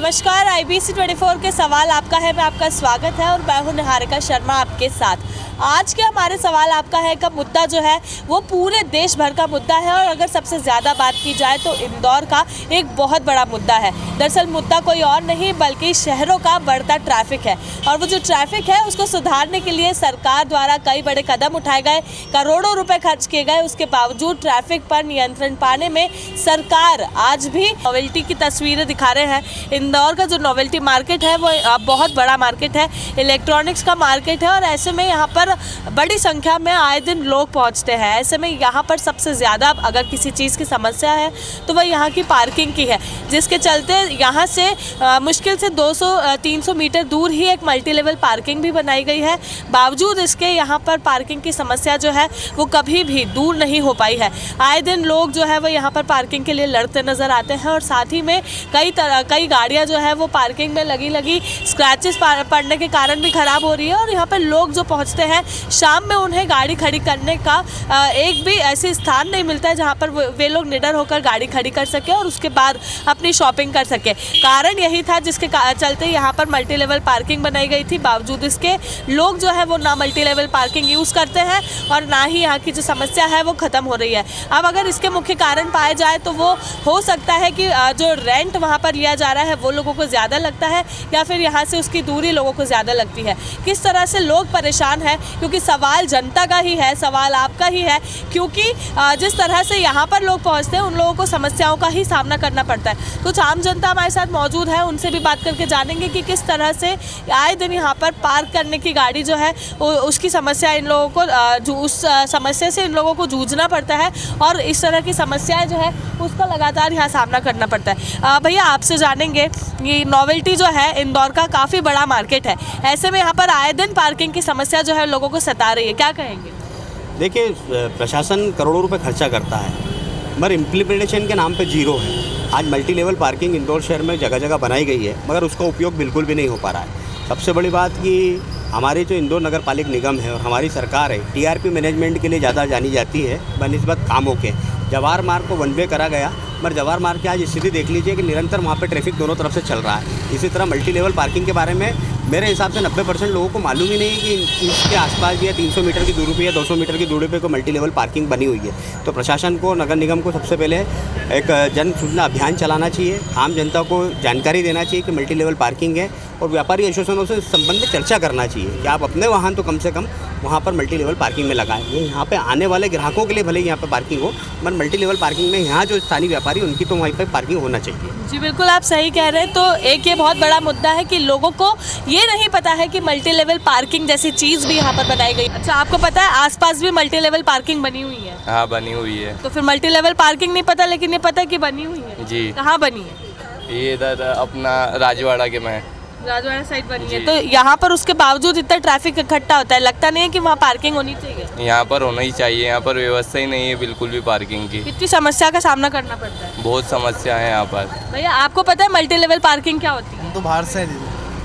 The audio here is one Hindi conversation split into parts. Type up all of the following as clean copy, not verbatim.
नमस्कार, IBC 24 के सवाल आपका है, मैं आपका स्वागत है और मैं हूं निहारिका शर्मा आपके साथ। आज के हमारे सवाल आपका है का मुद्दा जो है वो पूरे देश भर का मुद्दा है और अगर सबसे ज़्यादा बात की जाए तो इंदौर का एक बहुत बड़ा मुद्दा है। दरअसल मुद्दा कोई और नहीं बल्कि शहरों का बढ़ता ट्रैफिक है और वो जो ट्रैफिक है उसको सुधारने के लिए सरकार द्वारा कई बड़े कदम उठाए गए, करोड़ों रुपए खर्च किए गए। उसके बावजूद ट्रैफिक पर नियंत्रण पाने में सरकार आज भी नोवेल्टी की तस्वीरें दिखा रहे हैं। इंदौर का जो नोवेल्टी मार्केट है वो बहुत बड़ा मार्केट है, इलेक्ट्रॉनिक्स का मार्केट है और ऐसे में यहाँ पर बड़ी संख्या में आए दिन लोग पहुँचते हैं। ऐसे में यहाँ पर सबसे ज़्यादा अगर किसी चीज़ की समस्या है तो वह यहाँ की पार्किंग की है, जिसके चलते यहाँ से मुश्किल से 200-300 मीटर दूर ही एक मल्टी लेवल पार्किंग भी बनाई गई है। बावजूद इसके यहाँ पर पार्किंग की समस्या जो है वो कभी भी दूर नहीं हो पाई है। आए दिन लोग जो है वो यहाँ पर पार्किंग के लिए लड़ते नज़र आते हैं और साथ ही में कई गाड़ियाँ जो है वो पार्किंग में लगी स्क्रैचेस पड़ने के कारण भी ख़राब हो रही है और यहाँ पर लोग जो पहुँचते हैं शाम में उन्हें गाड़ी खड़ी करने का एक भी ऐसी स्थान नहीं मिलता है जहाँ पर वे लोग निडर होकर गाड़ी खड़ी कर सके और उसके बाद अपनी शॉपिंग कर सके। कारण यही था जिसके चलते यहाँ पर मल्टी लेवल पार्किंग बनाई गई थी। बावजूद इसके लोग जो है वो ना मल्टी लेवल पार्किंग यूज़ करते हैं और ना ही यहाँ की जो समस्या है वो ख़त्म हो रही है। अब अगर इसके मुख्य कारण पाए जाए तो वो हो सकता है कि जो रेंट वहाँ पर लिया जा रहा है वो लोगों को ज़्यादा लगता है या फिर यहाँ से उसकी दूरी लोगों को ज़्यादा लगती है। किस तरह से लोग परेशान हैं, क्योंकि सवाल जनता का ही है, सवाल आपका ही है, क्योंकि जिस तरह से यहाँ पर लोग पहुँचते हैं उन लोगों को समस्याओं का ही सामना करना पड़ता है। कुछ आम जनता हमारे साथ मौजूद है, उनसे भी बात करके जानेंगे कि किस तरह से आए दिन यहाँ पर पार्क करने की गाड़ी जो है उसकी समस्या इन लोगों को उस समस्या से इन लोगों को जूझना पड़ता है और इस तरह की समस्याएं जो है उसका लगातार यहाँ सामना करना पड़ता है। भैया आपसे जानेंगे, ये नोवेल्टी जो है इंदौर का काफ़ी बड़ा मार्केट है, ऐसे में यहाँ पर आए दिन पार्किंग की समस्या जो है लोगों को सता रही है, क्या कहेंगे? देखिए, प्रशासन करोड़ों रुपए खर्चा करता है मगर इम्प्लीमेंटेशन के नाम पे जीरो है। आज मल्टी लेवल पार्किंग इंदौर शहर में जगह जगह बनाई गई है मगर उसका उपयोग बिल्कुल भी नहीं हो पा रहा है। सबसे बड़ी बात कि हमारे जो इंदौर नगर पालिक निगम है और हमारी सरकार है TRP मैनेजमेंट के लिए ज़्यादा जानी जाती है बनिस्बत कामों के। जवाहर मार्ग को 1 वे करा गया मगर जवाहर मार्ग की आज स्थिति देख लीजिए कि निरंतर वहाँ पे ट्रैफिक दोनों तरफ से चल रहा है। इसी तरह मल्टी लेवल पार्किंग के बारे में मेरे हिसाब से 90% लोगों को मालूम ही नहीं है कि इसके आसपास भी 300 मीटर की दूरी पे या 200 मीटर की दूरी पे कोई मल्टी लेवल पार्किंग बनी हुई है। तो प्रशासन को, नगर निगम को सबसे पहले एक जन सूचना अभियान चलाना चाहिए, आम जनता को जानकारी देना चाहिए कि मल्टी लेवल पार्किंग है और व्यापारी एसोसिएशनों से संबंध में चर्चा करना चाहिए कि आप अपने वाहन तो कम से कम वहाँ पर मल्टी लेवल पार्किंग में लगाएं। ये यहाँ पे आने वाले ग्राहकों के लिए भले यहाँ पे पार्किंग हो मगर मल्टी लेवल पार्किंग में यहाँ जो स्थानीय व्यापारी उनकी तो वहीं पर पार्किंग होना चाहिए। जी बिल्कुल, आप सही कह रहे हैं। तो एक ये बहुत बड़ा मुद्दा है कि लोगों को ये नहीं पता है कि मल्टी लेवल पार्किंग जैसी चीज़ भी यहाँ पर बनाई गई। अच्छा, आपको पता है आसपास भी मल्टी लेवल पार्किंग बनी हुई है? हाँ, बनी हुई है। तो फिर मल्टी लेवल पार्किंग नहीं पता लेकिन ये पता है कि बनी हुई है। जी। कहाँ बनी है? ये इधर अपना राजवाड़ा के में, राजवाड़ा साइड बनी है। तो यहाँ पर उसके बावजूद इतना ट्रैफिक इकट्ठा होता है, लगता नहीं है कि वहाँ पार्किंग होनी चाहिए? यहाँ पर होना ही चाहिए। यहाँ पर व्यवस्था ही नहीं है बिल्कुल भी पार्किंग की। कितनी समस्या का सामना करना पड़ता है? बहुत समस्या है यहाँ पर। भैया आपको पता है मल्टी लेवल पार्किंग क्या होती है? तो बाहर से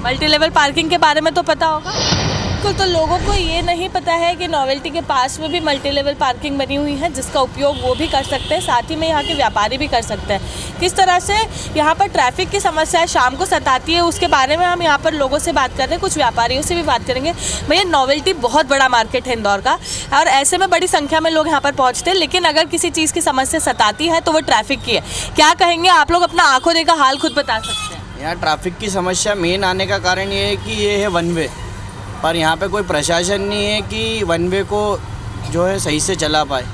मल्टी लेवल पार्किंग के बारे में तो पता होगा। तो लोगों को ये नहीं पता है कि नोवेल्टी के पास में भी मल्टी लेवल पार्किंग बनी हुई है जिसका उपयोग वो भी कर सकते हैं, साथ ही में यहाँ के व्यापारी भी कर सकते हैं। किस तरह से यहाँ पर ट्रैफिक की समस्या शाम को सताती है उसके बारे में हम यहाँ पर लोगों से बात कर रहे हैं, कुछ व्यापारियों से भी बात करेंगे। भैया, नोवेल्टी बहुत बड़ा मार्केट है इंदौर का और ऐसे में बड़ी संख्या में लोग यहाँ पर पहुँचते हैं, लेकिन अगर किसी चीज़ की समस्या सताती है तो वो ट्रैफिक की है। क्या कहेंगे आप लोग, अपना आंखों देखा हाल खुद बता सकते हैं? यहाँ ट्रैफिक की समस्या मेन आने का कारण ये है कि ये है 1 वे, पर यहाँ पे कोई प्रशासन नहीं है कि 1 वे को जो है सही से चला पाए।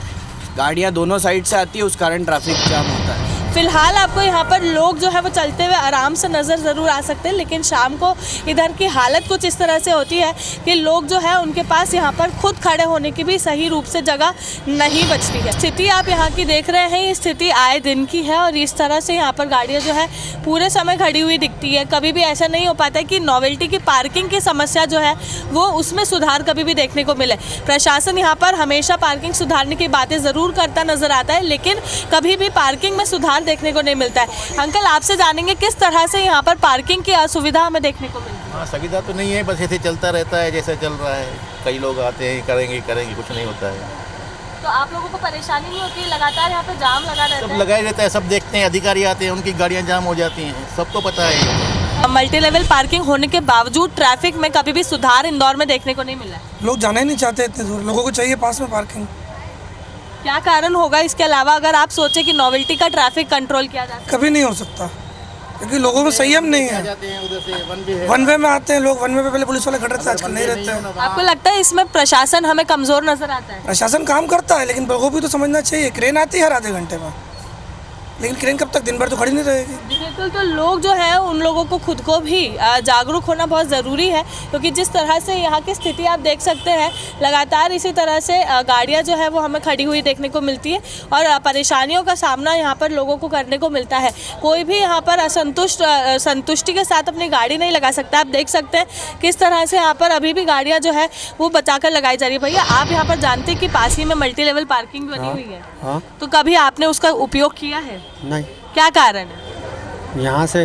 गाड़ियाँ दोनों साइड से आती है, उस कारण ट्रैफिक जाम होता है। फिलहाल आपको यहाँ पर लोग जो है वो चलते हुए आराम से नज़र ज़रूर आ सकते हैं, लेकिन शाम को इधर की हालत कुछ इस तरह से होती है कि लोग जो है उनके पास यहाँ पर खुद खड़े होने की भी सही रूप से जगह नहीं बचती है। स्थिति आप यहाँ की देख रहे हैं, ये स्थिति आए दिन की है और इस तरह से यहाँ पर गाड़ियाँ जो है पूरे समय खड़ी हुई दिखती है। कभी भी ऐसा नहीं हो पाता है कि नोवेल्टी की पार्किंग की समस्या जो है वो उसमें सुधार कभी भी देखने को मिले। प्रशासन यहाँ पर हमेशा पार्किंग सुधारने की बातें ज़रूर करता नज़र आता है, लेकिन कभी भी पार्किंग में सुधार देखने को नहीं मिलता है। अंकल, आपसे जानेंगे किस तरह से यहाँ पर पार्किंग की असुविधा हमें देखने को मिलती है? हाँ, सुविधा तो नहीं है, बस ऐसे चलता रहता है जैसे चल रहा है। कई लोग आते हैं, करेंगे कुछ नहीं होता है। तो आप लोगों को परेशानी नहीं होती? लगातार यहाँ पे जाम लगा रहता है? सब लगा ही रहता है, सब देखते हैं, अधिकारी आते हैं, उनकी गाड़ियाँ जाम हो जाती हैं, सबको पता है। मल्टी लेवल पार्किंग होने के बावजूद ट्रैफिक में कभी भी सुधार इंदौर में देखने को नहीं मिला है। लोग जाना ही नहीं चाहते इतने दूर, लोगों को चाहिए पास में पार्किंग। क्या कारण होगा इसके अलावा अगर आप सोचे कि नोवेल्टी का ट्रैफिक कंट्रोल किया जाए? कभी नहीं हो सकता क्योंकि लोगों में संयम नहीं है। वन वे में आते हैं लोग, वन वे पे पहले पुलिस वाले खड़े रहते हैं, आजकल नहीं रहते हैं। आपको लगता है इसमें प्रशासन हमें कमजोर नजर आता है? प्रशासन काम करता है लेकिन लोगों को भी तो समझना चाहिए। क्रेन आती है हर आधे घंटे में, लेकिन क्रेन कब तक, दिन भर तो खड़ी नहीं रहेगी। बिल्कुल, तो लोग जो है उन लोगों को खुद को भी जागरूक होना बहुत ज़रूरी है, क्योंकि जिस तरह से यहाँ की स्थिति आप देख सकते हैं, लगातार इसी तरह से गाड़ियाँ जो है वो हमें खड़ी हुई देखने को मिलती है और परेशानियों का सामना यहाँ पर लोगों को करने को मिलता है। कोई भी यहाँ पर संतुष्टि के साथ अपनी गाड़ी नहीं लगा सकता। आप देख सकते हैं किस तरह से यहाँ पर अभी भी गाड़ियाँ जो है वो बचाकर लगाई जा रही है। भैया, आप यहाँ पर जानते हैं कि पास ही में मल्टी लेवल पार्किंग बनी हुई है, तो कभी आपने उसका उपयोग किया है? नहीं। क्या कारण है? यहाँ से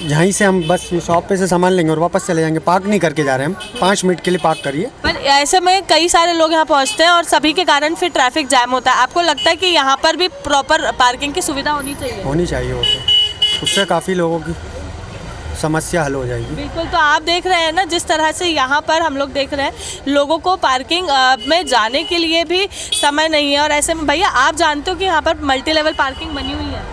यहीं से हम बस शॉप पे से सामान लेंगे और वापस चले जाएंगे। पार्क नहीं करके जा रहे हैं हम, 5 मिनट के लिए पार्क करिए। पर ऐसे में कई सारे लोग यहाँ पहुँचते हैं और सभी के कारण फिर ट्रैफिक जैम होता है। आपको लगता है कि यहाँ पर भी प्रॉपर पार्किंग की सुविधा होनी चाहिए? होनी चाहिए वो तो, उससे काफ़ी लोगों की समस्या हल हो जाएगी। बिल्कुल, तो आप देख रहे हैं ना जिस तरह से यहाँ पर हम लोग देख रहे हैं लोगों को पार्किंग में जाने के लिए भी समय नहीं है। और ऐसे में भैया, आप जानते हो कि यहाँ पर मल्टी लेवल पार्किंग बनी हुई है?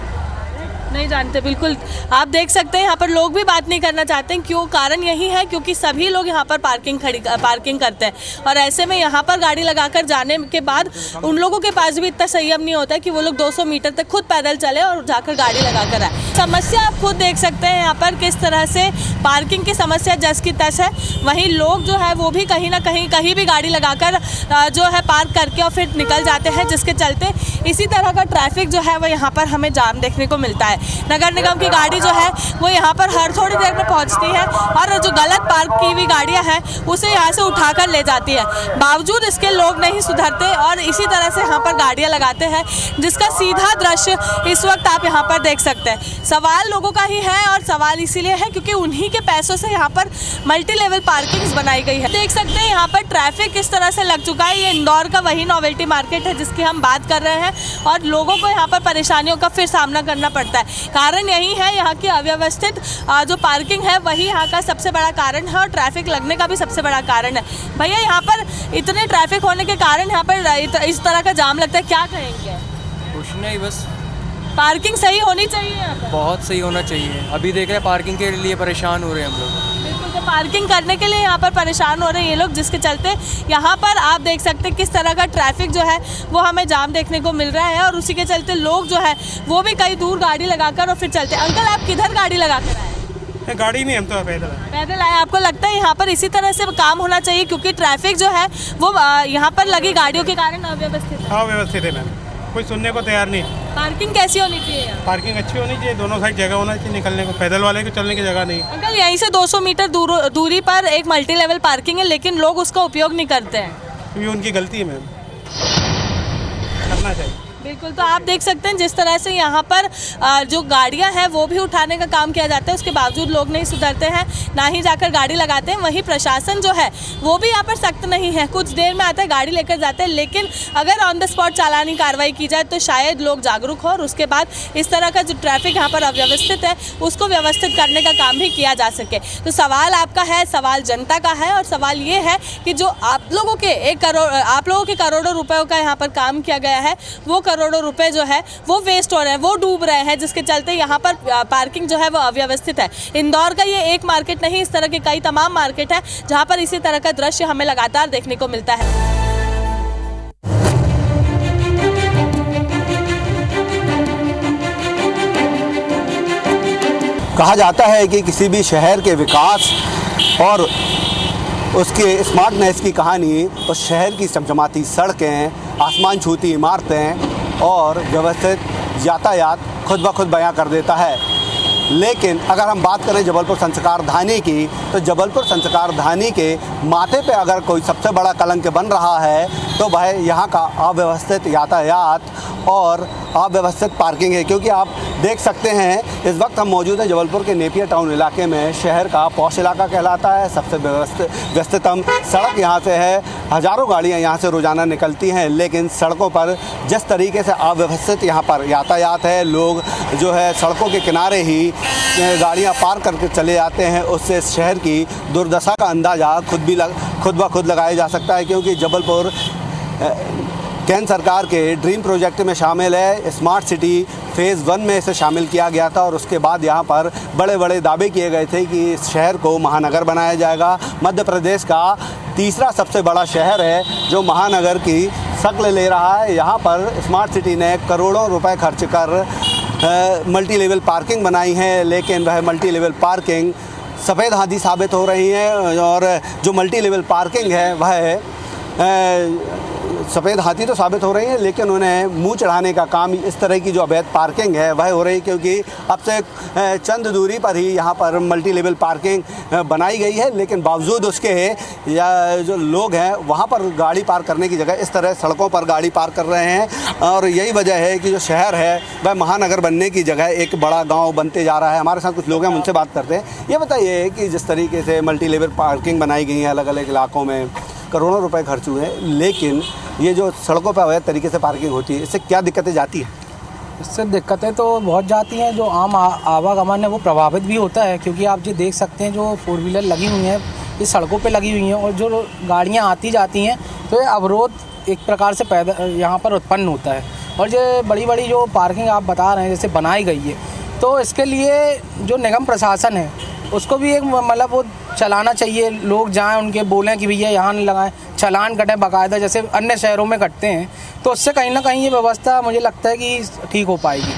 नहीं जानते। बिल्कुल, आप देख सकते हैं यहाँ पर लोग भी बात नहीं करना चाहते हैं। क्यों? कारण यही है क्योंकि सभी लोग यहाँ पर पार्किंग करते हैं और ऐसे में यहाँ पर गाड़ी लगाकर जाने के बाद उन लोगों के पास भी इतना संयम नहीं होता है कि वो लोग 200 मीटर तक खुद पैदल चले और जाकर गाड़ी लगाकर आए। समस्या आप खुद देख सकते हैं यहाँ पर किस तरह से पार्किंग की समस्या जस की तस है। वहीं लोग जो है वो भी कहीं ना कहीं भी गाड़ी लगाकर जो है पार्क करके और फिर निकल जाते हैं, जिसके चलते इसी तरह का ट्रैफिक जो है वो यहाँ पर हमें जाम देखने को मिलता है। नगर निगम की गाड़ी जो है वो यहाँ पर हर थोड़ी देर में पहुँचती है और जो गलत पार्क की हुई गाड़ियाँ हैं उसे यहाँ से उठाकर ले जाती है। बावजूद इसके लोग नहीं सुधरते और इसी तरह से यहाँ पर गाड़ियाँ लगाते हैं, जिसका सीधा दृश्य इस वक्त आप यहाँ पर देख सकते हैं। सवाल लोगों का ही है और सवाल इसीलिए है क्योंकि उन्हीं के पैसों से यहाँ पर मल्टी लेवल पार्किंग बनाई गई है। देख सकते हैं यहाँ पर ट्रैफिक किस तरह से लग चुका है। ये इंदौर का वही नोवेल्टी मार्केट है जिसकी हम बात कर रहे हैं और लोगों को यहाँ पर परेशानियों का फिर सामना करना पड़ता है। कारण यही है, यहाँ की अव्यवस्थित जो पार्किंग है वही यहाँ का सबसे बड़ा कारण है और ट्रैफिक लगने का भी सबसे बड़ा कारण है। भैया, यहाँ पर इतने ट्रैफिक होने के कारण यहाँ पर इस तरह का जाम लगता है, क्या कहेंगे? कुछ नहीं, बस पार्किंग सही होनी चाहिए यहाँ पर। बहुत सही होना चाहिए। अभी देख रहे हैं पार्किंग के लिए परेशान हो रहे हैं हम लोग। बिल्कुल, तो पार्किंग करने के लिए यहाँ पर परेशान हो रहे हैं ये लोग, जिसके चलते यहाँ पर आप देख सकते हैं किस तरह का ट्रैफिक जो है वो हमें जाम देखने को मिल रहा है और उसी के चलते लोग जो है वो भी कई दूर गाड़ी लगाकर और फिर चलते। अंकल, आप किधर गाड़ी लगाकर आए? गाड़ी नहीं, हम तो पैदल आए। आपको लगता है यहाँ पर इसी तरह से काम होना चाहिए क्योंकि ट्रैफिक जो है वो यहाँ पर लगी गाड़ियों के कारण अव्यवस्थित है? अव्यवस्थित है मैम, कोई सुनने को तैयार नहीं। पार्किंग कैसी होनी चाहिए यहाँ? पार्किंग अच्छी होनी चाहिए, दोनों साइड जगह होना चाहिए निकलने को, पैदल वाले को चलने की जगह नहीं। अंकल, यहीं से 200 मीटर दूरी पर एक मल्टी लेवल पार्किंग है लेकिन लोग उसका उपयोग नहीं करते हैं। ये उनकी गलती है मैम, करना चाहिए। बिल्कुल, तो आप देख सकते हैं जिस तरह से यहाँ पर जो गाड़ियाँ हैं वो भी उठाने का काम किया जाता है, उसके बावजूद लोग नहीं सुधरते हैं, ना ही जाकर गाड़ी लगाते हैं। वहीं प्रशासन जो है वो भी यहाँ पर सख्त नहीं है, कुछ देर में आता है गाड़ी लेकर जाते हैं, लेकिन अगर ऑन द स्पॉट चालानी कार्रवाई की जाए तो शायद लोग जागरूक हो और उसके बाद इस तरह का जो ट्रैफिक यहाँ पर अव्यवस्थित है उसको व्यवस्थित करने का काम भी किया जा सके। तो सवाल आपका है, सवाल जनता का है और सवाल ये है कि जो आप लोगों के करोड़ों रुपयों का यहाँ पर काम किया गया है वो करोड़ों रुपए जो है वो वेस्ट हो रहे हैं, वो डूब रहे हैं, जिसके चलते यहाँ पर पार्किंग जो है वो अव्यवस्थित है। इंदौर का ये एक मार्केट नहीं, इस तरह के कई तमाम मार्केट है जहाँ पर इसी तरह का दृश्य हमें लगातार देखने को मिलता है। कहा जाता है कि किसी भी शहर के विकास और उसके स्मार्टनेस की कहानी उस शहर की चमचमाती सड़कें, आसमान छूती इमारतें और व्यवस्थित यातायात खुद ब खुद बयां कर देता है। लेकिन अगर हम बात करें जबलपुर संस्कारधानी की, तो जबलपुर संस्कारधानी के माथे पे अगर कोई सबसे बड़ा कलंक बन रहा है तो वह यहाँ का अव्यवस्थित यातायात और अव्यवस्थित पार्किंग है। क्योंकि आप देख सकते हैं इस वक्त हम मौजूद हैं जबलपुर के नेपियर टाउन इलाके में। शहर का पॉश इलाका कहलाता है, सबसे व्यस्ततम सड़क यहाँ से है। हज़ारों गाड़ियाँ यहाँ से रोज़ाना निकलती हैं, लेकिन सड़कों पर जिस तरीके से अव्यवस्थित यहाँ पर यातायात है, लोग जो है सड़कों के किनारे ही गाड़ियाँ पार्क करके चले जाते हैं, उससे शहर की दुर्दशा का अंदाज़ा खुद ब खुद लगाया जा सकता है। क्योंकि जबलपुर केंद्र सरकार के ड्रीम प्रोजेक्ट में शामिल है। स्मार्ट सिटी फ़ेज़ 1 में इसे शामिल किया गया था और उसके बाद यहाँ पर बड़े बड़े दावे किए गए थे कि इस शहर को महानगर बनाया जाएगा। मध्य प्रदेश का तीसरा सबसे बड़ा शहर है जो महानगर की शक्ल ले रहा है। यहाँ पर स्मार्ट सिटी ने करोड़ों रुपए खर्च कर मल्टी लेवल पार्किंग बनाई है, लेकिन वह मल्टी लेवल पार्किंग सफ़ेद हाथी साबित हो रही है। और जो मल्टी लेवल पार्किंग है वह सफ़ेद हाथी तो साबित हो रही है, लेकिन उन्हें मुंह चढ़ाने का काम इस तरह की जो अवैध पार्किंग है वह हो रही है। क्योंकि अब से चंद दूरी पर ही यहाँ पर मल्टी लेवल पार्किंग बनाई गई है, लेकिन बावजूद उसके या जो लोग हैं वहाँ पर गाड़ी पार्क करने की जगह इस तरह सड़कों पर गाड़ी पार्क कर रहे हैं। और यही वजह है कि जो शहर है वह महानगर बनने की जगह एक बड़ा गाँव बनते जा रहा है। हमारे साथ कुछ लोग हैं, उनसे बात करते हैं। ये बताइए कि जिस तरीके से मल्टी लेवल पार्किंग बनाई गई है अलग अलग इलाकों में, करोड़ों रुपए खर्च हुए हैं, लेकिन ये जो सड़कों पर अवैध तरीके से पार्किंग होती है, इससे क्या दिक्कतें जाती हैं? इससे दिक्कतें तो बहुत जाती हैं। जो आम आवागमन है वो प्रभावित भी होता है, क्योंकि आप जो देख सकते हैं जो 4 व्हीलर लगी हुई हैं ये सड़कों पे लगी हुई हैं और जो गाड़ियाँ आती जाती हैं तो ये अवरोध एक प्रकार से पैदा यहाँ पर उत्पन्न होता है। और जो बड़ी बड़ी जो पार्किंग आप बता रहे हैं जैसे बनाई गई है, तो इसके लिए जो निगम प्रशासन है उसको भी एक मतलब वो चलाना चाहिए। लोग जाएं उनके बोलें कि भैया यहाँ नहीं लगाएं, चालान कटें बाकायदा जैसे अन्य शहरों में कटते हैं, तो उससे कहीं ना कहीं ये व्यवस्था मुझे लगता है कि ठीक हो पाएगी।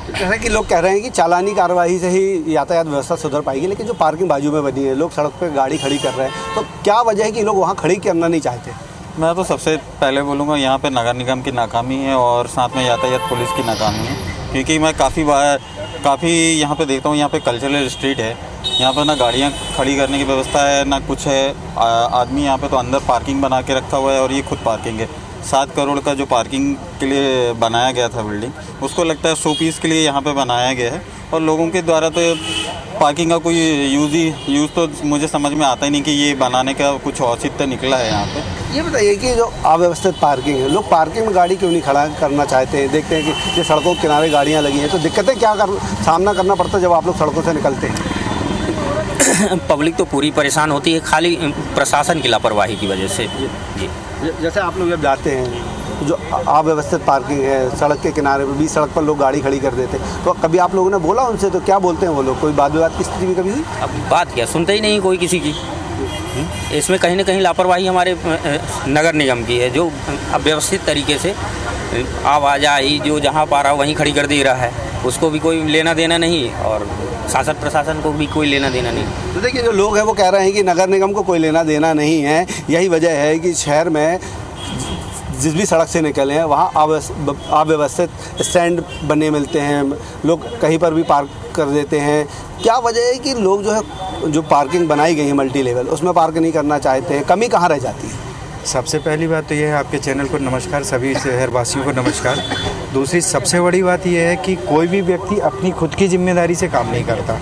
जैसा कि लोग कह रहे हैं कि चालानी कार्रवाई से ही यातायात व्यवस्था सुधर पाएगी, लेकिन जो पार्किंग बाजू में बनी है, लोग सड़क पर गाड़ी खड़ी कर रहे हैं, तो क्या वजह है कि लोग वहाँ खड़ी करना नहीं चाहते? मैं तो सबसे पहले बोलूँगा यहाँ पे नगर निगम की नाकामी है और साथ में यातायात पुलिस की नाकामी है। क्योंकि मैं काफ़ी यहाँ पे देखता हूँ, यहाँ पे कल्चरल स्ट्रीट है, यहाँ पर ना गाड़ियाँ खड़ी करने की व्यवस्था है ना कुछ है। आदमी यहाँ पे तो अंदर पार्किंग बना के रखा हुआ है और ये खुद पार्किंग है। 7 करोड़ का जो पार्किंग के लिए बनाया गया था बिल्डिंग, उसको लगता है 100 पीस के लिए यहाँ पे बनाया गया है और लोगों के द्वारा तो पार्किंग का कोई यूज़ तो मुझे समझ में आता ही नहीं कि ये बनाने का कुछ औचित्य निकला है यहाँ पे। ये बताइए कि जो अव्यवस्थित पार्किंग है, लोग पार्किंग में गाड़ी क्यों नहीं खड़ा करना चाहते हैं? देखते हैं कि ये सड़कों के किनारे गाड़ियाँ लगी हैं, तो दिक्कतें क्या सामना करना पड़ता है जब आप लोग सड़कों से निकलते हैं? पब्लिक तो पूरी परेशान होती है, खाली प्रशासन की लापरवाही की वजह से। जी, जैसे आप लोग जब जाते हैं जो अव्यवस्थित पार्किंग है, सड़क के किनारे बीच सड़क पर लोग गाड़ी खड़ी कर देते हैं, तो कभी आप लोगों ने बोला उनसे? तो क्या बोलते हैं वो लोग? कोई बात विवाद की स्थिति भी कभी हुई? अब बात क्या, सुनते ही नहीं कोई किसी की। इसमें कहीं ना कहीं लापरवाही हमारे नगर निगम की है, जो अव्यवस्थित तरीके से आवाजाही जो जहाँ पा रहा वहीं खड़ी कर दे रहा है, उसको भी कोई लेना देना नहीं और शासन प्रशासन को भी कोई लेना देना नहीं। तो देखिए जो लोग हैं वो कह रहे हैं कि नगर निगम को कोई लेना देना नहीं है। यही वजह है कि शहर में जिस भी सड़क से निकले हैं वहाँ अव्यवस्थित स्टैंड बने मिलते हैं, लोग कहीं पर भी पार्क कर देते हैं। क्या वजह है कि लोग जो पार्किंग बनाई गई है मल्टी लेवल, उसमें पार्क नहीं करना चाहते हैं? कमी कहाँ रह जाती है? सबसे पहली बात तो ये है, आपके चैनल को नमस्कार, सभी शहरवासियों को नमस्कार। दूसरी सबसे बड़ी बात ये है कि कोई भी व्यक्ति अपनी खुद की जिम्मेदारी से काम नहीं करता।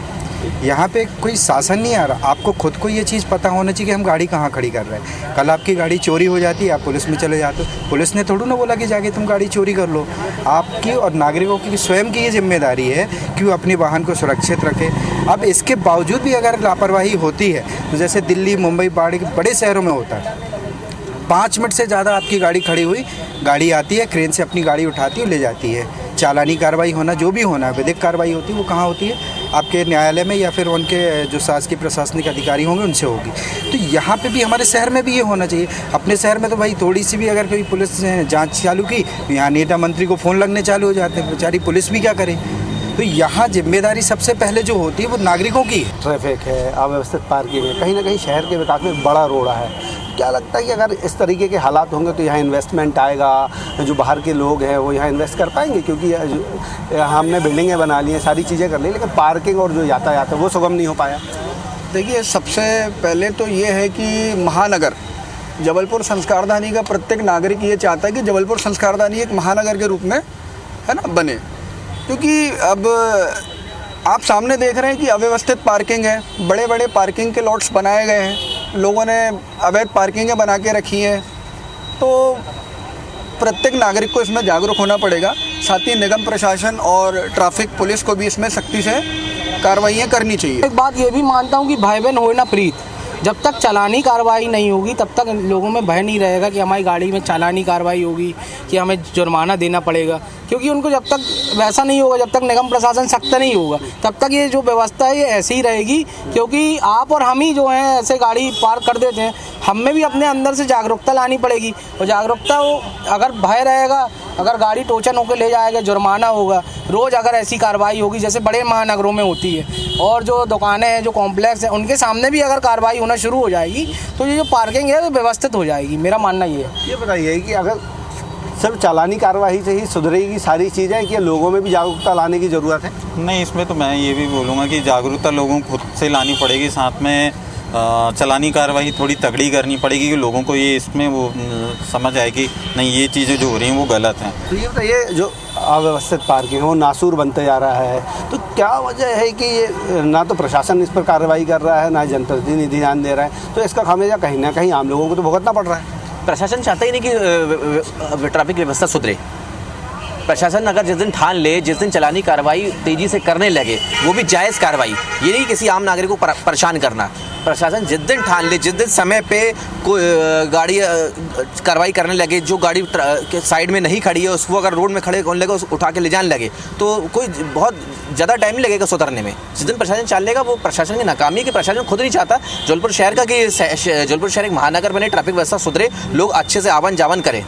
यहाँ पे कोई शासन नहीं आ रहा। आपको खुद को ये चीज़ पता होना चाहिए कि हम गाड़ी कहाँ खड़ी कर रहे हैं। कल आपकी गाड़ी चोरी हो जाती है, आप पुलिस में चले जाते हो, पुलिस ने थोड़ा ना बोला कि जाके तुम गाड़ी चोरी कर लो। आपकी और नागरिकों की स्वयं की ये जिम्मेदारी है कि वो अपने वाहन को सुरक्षित रखें। अब इसके बावजूद भी अगर लापरवाही होती है, तो जैसे दिल्ली, मुंबई, बाढ़ के बड़े शहरों में होता है, 5 मिनट से ज़्यादा आपकी गाड़ी खड़ी हुई, गाड़ी आती है, क्रेन से अपनी गाड़ी उठाती है, ले जाती है। चालानी कार्रवाई होना, जो भी होना, विधिक कार्रवाई होती है, वो कहाँ होती है? आपके न्यायालय में या फिर उनके जो शासकीय प्रशासनिक अधिकारी होंगे उनसे होगी। तो यहाँ पे भी हमारे शहर में भी ये होना चाहिए। अपने शहर में तो भाई थोड़ी सी भी अगर कोई पुलिस ने जाँच चालू की, तो यहाँ नेता मंत्री को फ़ोन लगने चालू हो जाते हैं, बेचारी पुलिस भी क्या करे। तो यहाँ जिम्मेदारी सबसे पहले जो होती है वो नागरिकों की। ट्रैफिक है, अव्यवस्थित पार्किंग है, कहीं ना कहीं शहर के विकास में बड़ा रोड़ा है। क्या लगता है कि अगर इस तरीके के हालात होंगे तो यहाँ इन्वेस्टमेंट आएगा, जो बाहर के लोग हैं वो यहाँ इन्वेस्ट कर पाएंगे? क्योंकि हमने बिल्डिंगें बना ली हैं, सारी चीज़ें कर ली, लेकिन पार्किंग और जो यातायात है वो सुगम नहीं हो पाया। देखिए, सबसे पहले तो ये है कि महानगर जबलपुर संस्कारधानी का प्रत्येक नागरिक ये चाहता है कि जबलपुर संस्कारधानी एक महानगर के रूप में है ना बने, क्योंकि अब आप सामने देख रहे हैं कि अव्यवस्थित पार्किंग है, बड़े बड़े पार्किंग के लॉट्स बनाए गए हैं, लोगों ने अवैध पार्किंगें बना के रखी हैं। तो प्रत्येक नागरिक को इसमें जागरूक होना पड़ेगा, साथ ही निगम प्रशासन और ट्रैफिक पुलिस को भी इसमें सख्ती से कार्रवाइयाँ करनी चाहिए। एक बात ये भी मानता हूँ कि भाई बहन हो ना प्रीत, जब तक चालानी कार्रवाई नहीं होगी तब तक लोगों में भय नहीं रहेगा कि हमारी गाड़ी में चालानी कार्रवाई होगी, कि हमें जुर्माना देना पड़ेगा। क्योंकि उनको जब तक वैसा नहीं होगा, जब तक निगम प्रशासन सख्त नहीं होगा, तब तक ये जो व्यवस्था है ये ऐसी ही रहेगी। क्योंकि आप और हम ही जो हैं ऐसे गाड़ी पार्क कर देते हैं, हमें भी अपने अंदर से जागरूकता लानी पड़ेगी। और जागरूकता अगर भय रहेगा, अगर गाड़ी टोचन होकर ले जाएगा, जुर्माना होगा, रोज़ अगर ऐसी कार्रवाई होगी जैसे बड़े महानगरों में होती है, और जो दुकानें हैं, जो कॉम्प्लेक्स हैं, उनके सामने भी अगर कार्रवाई होना शुरू हो जाएगी तो ये जो पार्किंग है वो व्यवस्थित हो जाएगी। मेरा मानना ये है। ये बताइए कि अगर सिर्फ चालानी कार्रवाई से ही सुधरेगी सारी चीज़ें कि लोगों में भी जागरूकता लाने की ज़रूरत है? नहीं, इसमें तो मैं ये भी बोलूँगा कि जागरूकता लोगों को खुद से लानी पड़ेगी, साथ में चालानी कार्रवाई थोड़ी तगड़ी करनी पड़ेगी कि लोगों को ये इसमें वो समझ आए कि नहीं, ये चीज़ें जो हो रही हैं वो गलत हैं। तो ये बताइए, जो अव्यवस्थित पार्किंग है वो नासूर बनते जा रहा है, तो क्या वजह है कि ये ना तो प्रशासन इस पर कार्रवाई कर रहा है, ना जनप्रतिनिधि ध्यान दे रहा है, तो इसका खामियाजा कहीं ना कहीं आम लोगों को तो भुगतना पड़ रहा है। प्रशासन चाहता ही नहीं कि ट्रैफिक व्यवस्था सुधरे। प्रशासन अगर जिस दिन ठान ले, जिस दिन चलानी कार्रवाई तेज़ी से करने लगे, वो भी जायज़ कार्रवाई, ये नहीं किसी आम नागरिक को परेशान करना। प्रशासन जिस दिन ठान ले, जिस दिन समय पे कोई गाड़ी कार्रवाई करने लगे, जो गाड़ी के साइड में नहीं खड़ी है उसको अगर रोड में खड़े होने लगे, उसको उठा के ले जाने लगे, तो कोई बहुत ज़्यादा टाइम नहीं लगेगा सुधरने में। जिस दिन प्रशासन चाल लेगा, वो प्रशासन की नाकामी है कि प्रशासन खुद नहीं चाहता जबलपुर शहर का कि जबलपुर शहर एक महानगर बने, ट्रैफिक व्यवस्था सुधरे, लोग अच्छे से आवन जावन करें।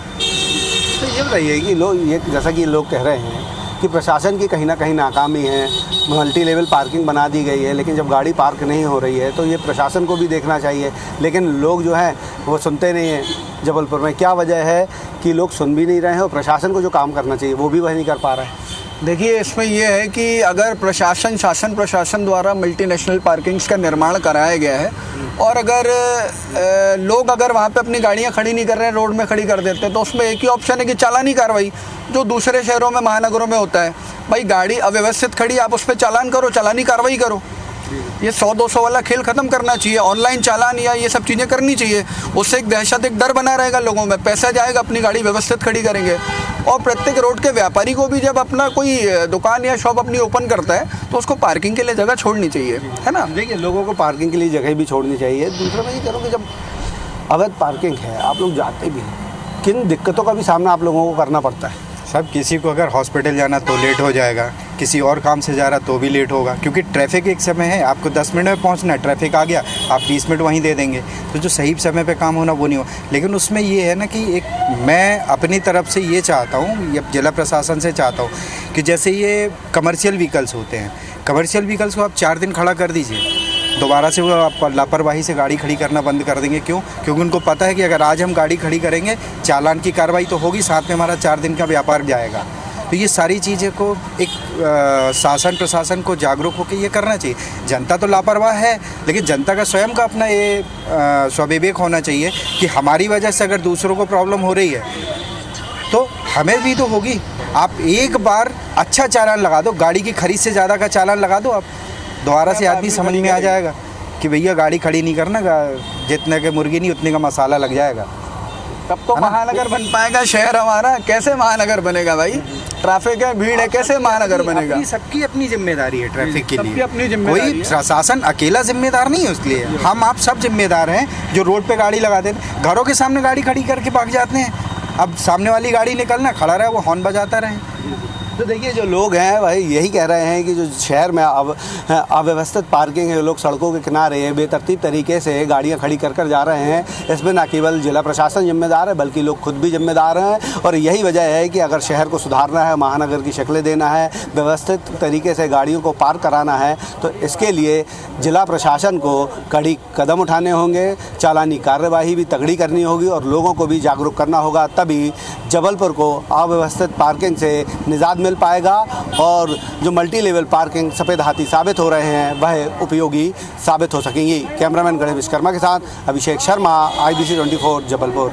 तो ये बताइए कि लोग, ये जैसा कि लोग कह रहे हैं कि प्रशासन की कहीं ना कहीं नाकामी है, मल्टी लेवल पार्किंग बना दी गई है, लेकिन जब गाड़ी पार्क नहीं हो रही है तो ये प्रशासन को भी देखना चाहिए, लेकिन लोग जो हैं वो सुनते नहीं हैं। जबलपुर में क्या वजह है कि लोग सुन भी नहीं रहे हैं और प्रशासन को जो काम करना चाहिए वो भी वह नहीं कर पा रहा है? देखिए, इसमें यह है कि अगर शासन प्रशासन द्वारा मल्टीनेशनल पार्किंग्स का निर्माण कराया गया है और अगर लोग अगर वहाँ पे अपनी गाड़ियाँ खड़ी नहीं कर रहे हैं, रोड में खड़ी कर देते हैं, तो उसमें एक ही ऑप्शन है कि चालानी कार्रवाई, जो दूसरे शहरों में, महानगरों में होता है। भाई गाड़ी अव्यवस्थित खड़ी, आप उस पर चालान करो, चालानी कार्रवाई करो। ये 100-200 वाला खेल ख़त्म करना चाहिए, ऑनलाइन चालान या ये सब चीज़ें करनी चाहिए। उससे एक दहशत, एक डर बना रहेगा लोगों में, पैसा जाएगा, अपनी गाड़ी व्यवस्थित खड़ी करेंगे। और प्रत्येक रोड के व्यापारी को भी जब अपना कोई दुकान या शॉप अपनी ओपन करता है तो उसको पार्किंग के लिए जगह छोड़नी चाहिए, है ना। देखिए, लोगों को पार्किंग के लिए जगह भी छोड़नी चाहिए। दूसरा मैं ये कह रहा हूँ कि जब अवैध पार्किंग है, आप लोग जाते भी हैं, किन दिक्कतों का भी सामना आप लोगों को करना पड़ता है? सब, किसी को अगर हॉस्पिटल जाना तो लेट हो जाएगा, किसी और काम से जा रहा तो भी लेट होगा, क्योंकि ट्रैफिक एक समय है, आपको 10 मिनट में पहुंचना है, ट्रैफिक आ गया, आप 20 मिनट वहीं दे देंगे, तो जो सही समय पे काम होना वो नहीं हो। लेकिन उसमें ये है ना कि एक मैं अपनी तरफ से ये चाहता हूँ, या जिला प्रशासन से चाहता हूँ कि जैसे ये कमर्शियल व्हीकल्स होते हैं, कमर्शियल व्हीकल्स को आप 4 दिन खड़ा कर दीजिए, दोबारा से वो आप लापरवाही से गाड़ी खड़ी करना बंद कर देंगे। क्यों? क्योंकि उनको पता है कि अगर आज हम गाड़ी खड़ी करेंगे, चालान की कार्रवाई तो होगी, साथ में हमारा 4 दिन का व्यापार जाएगा। तो ये सारी चीज़ें को एक शासन प्रशासन को जागरूक होकर ये करना चाहिए। जनता तो लापरवाह है, लेकिन जनता का स्वयं का अपना ये स्वविवेक होना चाहिए कि हमारी वजह से अगर दूसरों को प्रॉब्लम हो रही है तो हमें भी तो होगी। आप एक बार अच्छा चालान लगा दो, गाड़ी की खरीद से ज़्यादा का चालान लगा दो, आप दोबारा से आदमी समझ में आ जाएगा कि भैया गाड़ी खड़ी नहीं करना, जितने के मुर्गी नहीं उतने का मसाला लग जाएगा। तब तो महानगर बन पाएगा शहर हमारा। कैसे महानगर बनेगा भाई? ट्रैफिक है, भीड़ है, कैसे महानगर बनेगा? सबकी अपनी जिम्मेदारी है ट्रैफिक के लिए, सबकी अपनी जिम्मेदारी कोई प्रशासन अकेला जिम्मेदार नहीं है उसके लिए। हम आप सब जिम्मेदार हैं जो रोड पे गाड़ी लगाते हैं, घरों के सामने गाड़ी खड़ी करके भाग जाते हैं। अब सामने वाली गाड़ी निकलना, खड़ा रहे, वो हॉर्न बजाता रहे। तो देखिए, जो लोग हैं भाई यही कह रहे हैं कि जो शहर में अव्यवस्थित पार्किंग है, लोग सड़कों के किनारे बेतरतीब तरीके से गाड़ियां खड़ी कर जा रहे हैं, इसमें न केवल जिला प्रशासन जिम्मेदार है बल्कि लोग खुद भी जिम्मेदार हैं। और यही वजह है कि अगर शहर को सुधारना है, महानगर की शक्लें देना है, व्यवस्थित तरीके से गाड़ियों को पार्क कराना है, तो इसके लिए जिला प्रशासन को कड़ी कदम उठाने होंगे, चालानी कार्यवाही भी तगड़ी करनी होगी और लोगों को भी जागरूक करना होगा। तभी जबलपुर को अव्यवस्थित पार्किंग से निजात मिल पाएगा और जो मल्टी लेवल पार्किंग सफ़ेद हाथी साबित हो रहे हैं वह उपयोगी साबित हो सकेंगी। कैमरामैन गणेश विश्वकर्मा के साथ अभिषेक शर्मा, IBC 24 जबलपुर।